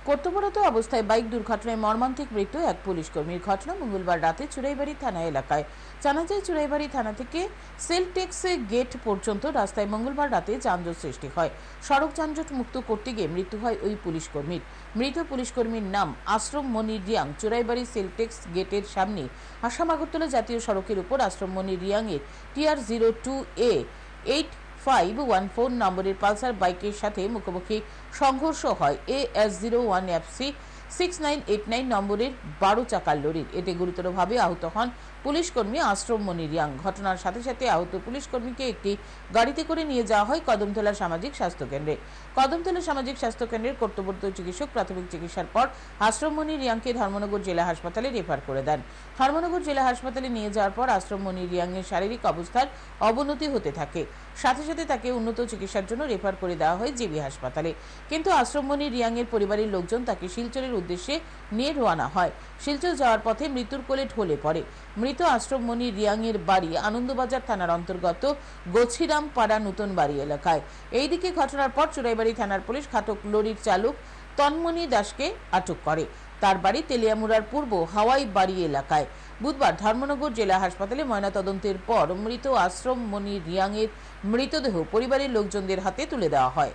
কর্তব্যরত অবস্থায় বাইক দুর্ঘটনায় মর্মান্তিক মৃত্যু এক পুলিশ কর্মীর। ঘটনা মঙ্গলবার রাতে চুড়াইবাড়ি থানা এলাকায়। জানা যায়, চুড়াইবাড়ি থানা থেকে সেলটেক্স গেট পর্যন্ত রাস্তায় মঙ্গলবার রাতে যানজট সৃষ্টি হয়। সড়ক যানজট মুক্ত করতে গিয়ে মৃত্যু হয় ওই পুলিশ কর্মীর। মৃত পুলিশ কর্মীর নাম আশ্রম মনি রিয়াং। চুড়াইবাড়ি সেলটেক্স গেটের সামনে আসাম আগরতলা জাতীয় সড়কের উপর আশ্রম মনি রিয়াং এর TR02A 8514 নম্বরের পালসার বাইকের সাথে মুখোমুখি সংঘর্ষ হয় AS01FC 6989 নম্বরের 12 চাকার লরির। এতে গুরুতরভাবে আহত হন পুলিশ কর্মী আশ্রম মনি রিয়াং। ঘটনার সাথে সাথে আহত পুলিশ কর্মীকে একটি গাড়িতে করে নিয়ে যাওয়া হয় কদমতলা সামাজিক স্বাস্থ্য কেন্দ্রে। কদমতলা সামাজিক স্বাস্থ্য কেন্দ্রের কর্তব্যরত চিকিৎসক প্রাথমিক চিকিৎসার পর আশ্রম মনি রিয়াংকে ধর্মনগর জেলা হাসপাতালে রেফার করে দেন। ধর্মনগর জেলা হাসপাতালে নিয়ে যাওয়ার পর আশ্রম মনি রিয়াংয়ের শারীরিক অবস্থার অবনতি হতে থাকে। সাথে সাথে তাকে উন্নত চিকিৎসার জন্য রেফার করে দেওয়া হয় জিবি হাসপাতালে। কিন্তু আশ্রম মনি রিয়াংয়ের পরিবারের লোকজন তাকে শিলচরের উদ্দেশ্যে নিয়ে রওনা হয়। শিলচর যাওয়ার পথে মৃত্যুর কোলে ঢলে পড়ে। মৃত আশ্রম মনি রিয়াংয়ের বাড়ি আনন্দবাজার থানার অন্তর্গত গছিরাম পাড়া নতুন বাড়ি এলাকায়। এইদিকে ঘটনার পর চুড়াইবাড়ি থানার পুলিশ ঘাতক লরির চালক তন্মনি দাসকে আটক করে। তার বাড়ি তেলিয়ামুড়ার পূর্ব হাওয়াই বাড়ি এলাকায়। বুধবার ধর্মনগর জেলা হাসপাতালে ময়নাতদন্তের পর মৃত আশ্রম মনি রিয়াংয়ের মৃতদেহ পরিবারের লোকজনদের হাতে তুলে দেওয়া হয়।